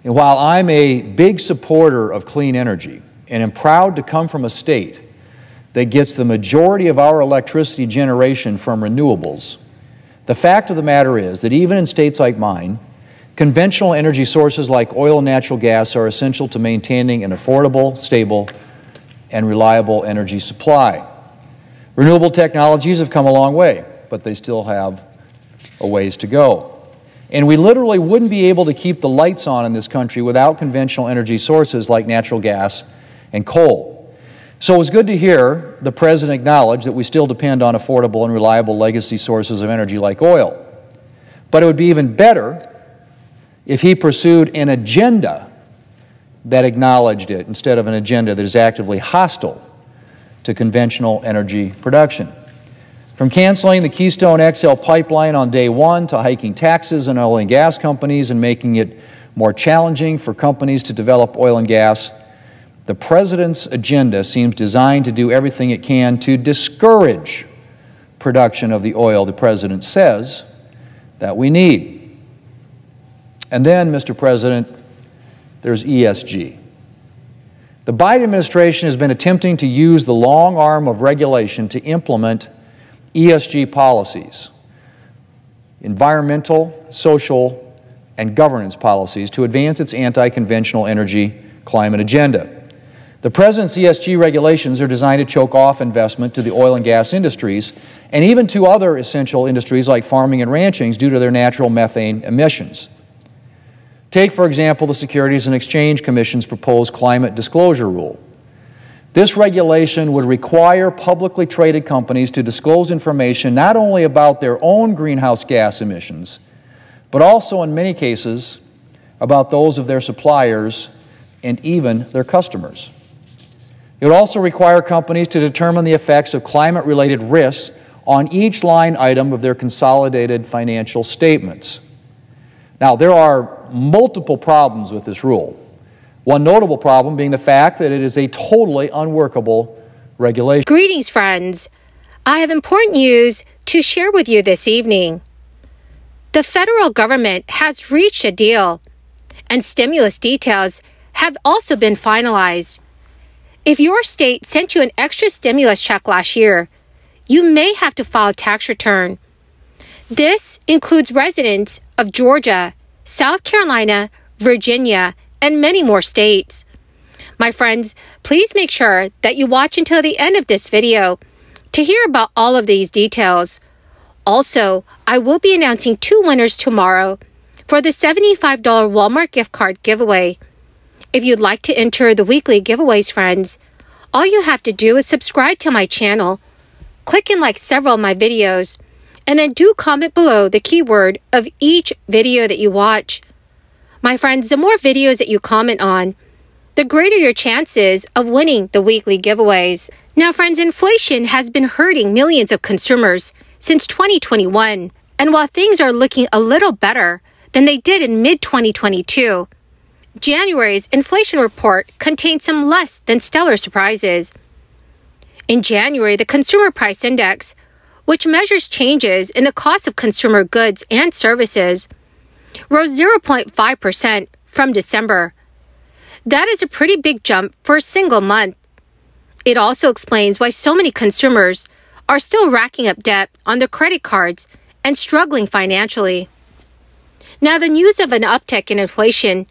And while I'm a big supporter of clean energy and am proud to come from a state that gets the majority of our electricity generation from renewables, the fact of the matter is that even in states like mine, conventional energy sources like oil and natural gas are essential to maintaining an affordable, stable, and reliable energy supply. Renewable technologies have come a long way, but they still have a ways to go. And we literally wouldn't be able to keep the lights on in this country without conventional energy sources like natural gas and coal. So it was good to hear the President acknowledge that we still depend on affordable and reliable legacy sources of energy like oil. But it would be even better if he pursued an agenda that acknowledged it instead of an agenda that is actively hostile to conventional energy production. From canceling the Keystone XL pipeline on day one to hiking taxes on oil and gas companies and making it more challenging for companies to develop oil and gas, the President's agenda seems designed to do everything it can to discourage production of the oil the President says that we need. And then, Mr. President, there's ESG. The Biden administration has been attempting to use the long arm of regulation to implement ESG policies, environmental, social, and governance policies to advance its anti-conventional energy climate agenda. The President's ESG regulations are designed to choke off investment to the oil and gas industries and even to other essential industries like farming and ranching due to their natural methane emissions. Take, for example, the Securities and Exchange Commission's proposed climate disclosure rule. This regulation would require publicly traded companies to disclose information not only about their own greenhouse gas emissions, but also in many cases about those of their suppliers and even their customers. It would also require companies to determine the effects of climate-related risks on each line item of their consolidated financial statements. Now, there are multiple problems with this rule. One notable problem being the fact that it is a totally unworkable regulation. Greetings, friends. I have important news to share with you this evening. The federal government has reached a deal, and stimulus details have also been finalized. If your state sent you an extra stimulus check last year, you may have to file a tax return. This includes residents of Georgia, South Carolina, Virginia, and many more states. My friends, please make sure that you watch until the end of this video to hear about all of these details. Also, I will be announcing 2 winners tomorrow for the $75 Walmart gift card giveaway. If you'd like to enter the weekly giveaways, friends, all you have to do is subscribe to my channel, click and like several of my videos, and then do comment below the keyword of each video that you watch. My friends, the more videos that you comment on, the greater your chances of winning the weekly giveaways. Now, friends, inflation has been hurting millions of consumers since 2021. And while things are looking a little better than they did in mid-2022, January's inflation report contained some less than stellar surprises. In January, the Consumer Price Index, which measures changes in the cost of consumer goods and services, rose 0.5% from December. That is a pretty big jump for a single month. It also explains why so many consumers are still racking up debt on their credit cards and struggling financially. Now, the news of an uptick in inflation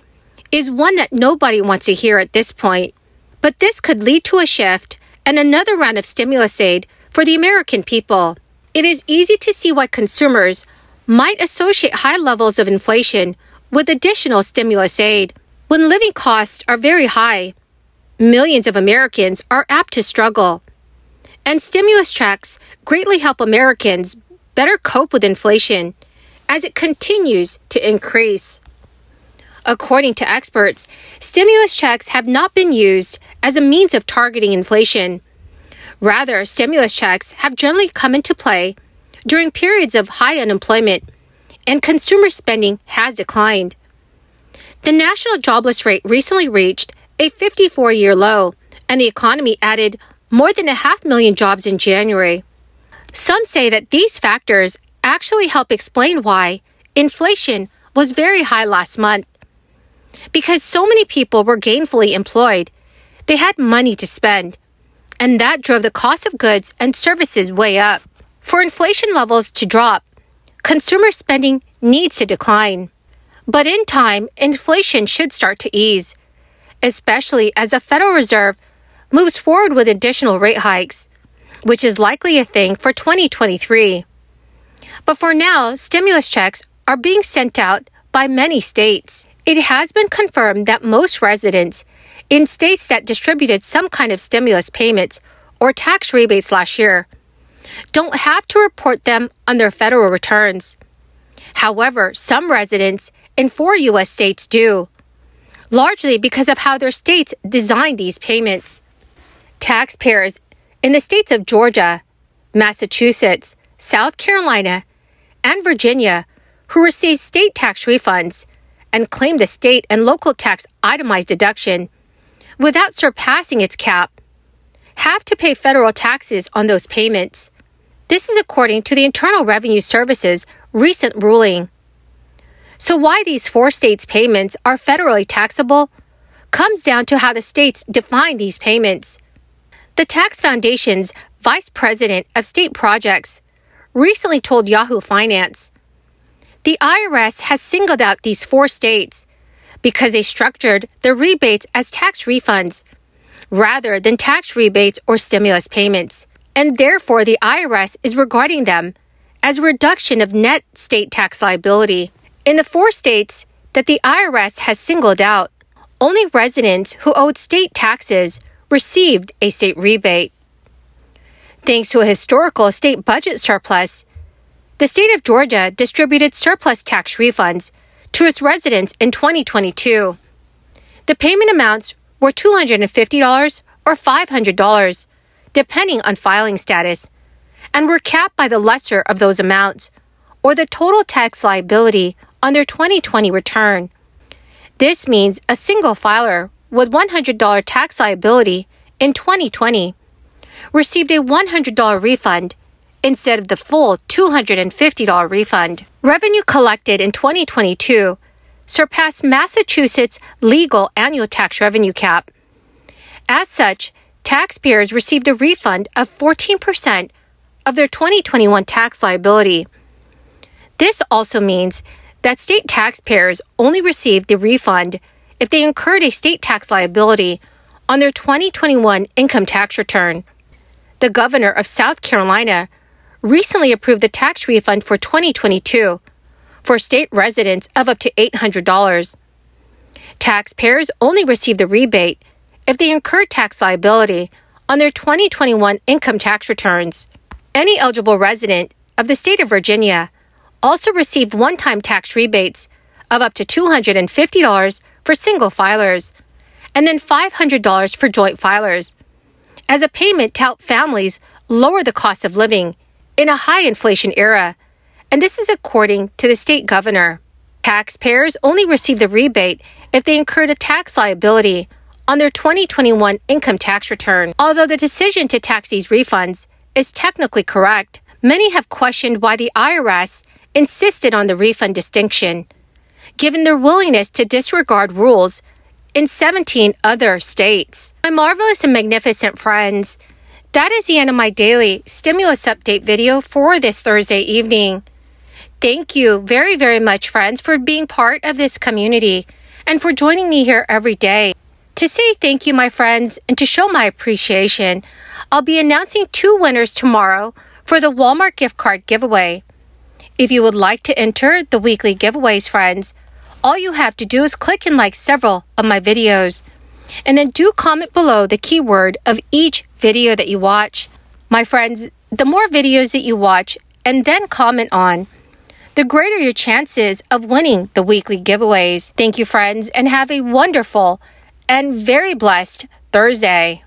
is one that nobody wants to hear at this point, but this could lead to a shift and another round of stimulus aid for the American people. It is easy to see why consumers might associate high levels of inflation with additional stimulus aid. When living costs are very high, millions of Americans are apt to struggle. And stimulus checks greatly help Americans better cope with inflation as it continues to increase. According to experts, stimulus checks have not been used as a means of targeting inflation. Rather, stimulus checks have generally come into play during periods of high unemployment, and consumer spending has declined. The national jobless rate recently reached a 54-year low, and the economy added more than 500,000 jobs in January. Some say that these factors actually help explain why inflation was very high last month. Because so many people were gainfully employed, they had money to spend, and that drove the cost of goods and services way up. For inflation levels to drop, consumer spending needs to decline. But in time, inflation should start to ease, especially as the Federal Reserve moves forward with additional rate hikes, which is likely a thing for 2023. But for now, stimulus checks are being sent out by many states. It has been confirmed that most residents in states that distributed some kind of stimulus payments or tax rebates last year don't have to report them on their federal returns. However, some residents in 4 U.S. states do, largely because of how their states designed these payments. Taxpayers in the states of Georgia, Massachusetts, South Carolina, and Virginia who receive state tax refunds and claim the state and local tax itemized deduction without surpassing its cap have to pay federal taxes on those payments. This is according to the Internal Revenue Service's recent ruling. So why these 4 states' payments are federally taxable comes down to how the states define these payments. The Tax Foundation's Vice President of State Projects recently told Yahoo Finance, the IRS has singled out these 4 states because they structured their rebates as tax refunds rather than tax rebates or stimulus payments, and therefore the IRS is regarding them as a reduction of net state tax liability. In the 4 states that the IRS has singled out, only residents who owed state taxes received a state rebate. Thanks to a historical state budget surplus, the state of Georgia distributed surplus tax refunds to its residents in 2022. The payment amounts were $250 or $500, depending on filing status, and were capped by the lesser of those amounts, or the total tax liability on their 2020 return. This means a single filer with $100 tax liability in 2020 received a $100 refund instead of the full $250 refund. Revenue collected in 2022 surpassed Massachusetts' legal annual tax revenue cap. As such, taxpayers received a refund of 14% of their 2021 tax liability. This also means that state taxpayers only received the refund if they incurred a state tax liability on their 2021 income tax return. The governor of South Carolina recently approved the tax refund for 2022 for state residents of up to $800. Taxpayers only received the rebate if they incurred tax liability on their 2021 income tax returns. Any eligible resident of the state of Virginia also received one-time tax rebates of up to $250 for single filers and then $500 for joint filers as a payment to help families lower the cost of living in a high inflation era, and this is according to the state governor. Taxpayers only receive the rebate if they incurred a tax liability on their 2021 income tax return. Although the decision to tax these refunds is technically correct, many have questioned why the IRS insisted on the refund distinction, given their willingness to disregard rules in 17 other states. My marvelous and magnificent friends, that is the end of my daily stimulus update video for this Thursday evening. Thank you very, very much, friends, for being part of this community and for joining me here every day. To say thank you, my friends, and to show my appreciation, I'll be announcing 2 winners tomorrow for the Walmart gift card giveaway. If you would like to enter the weekly giveaways, friends, all you have to do is click and like several of my videos, and then do comment below the keyword of each video that you watch. My friends, the more videos that you watch and then comment on, the greater your chances of winning the weekly giveaways. Thank you, friends, and have a wonderful and very blessed Thursday.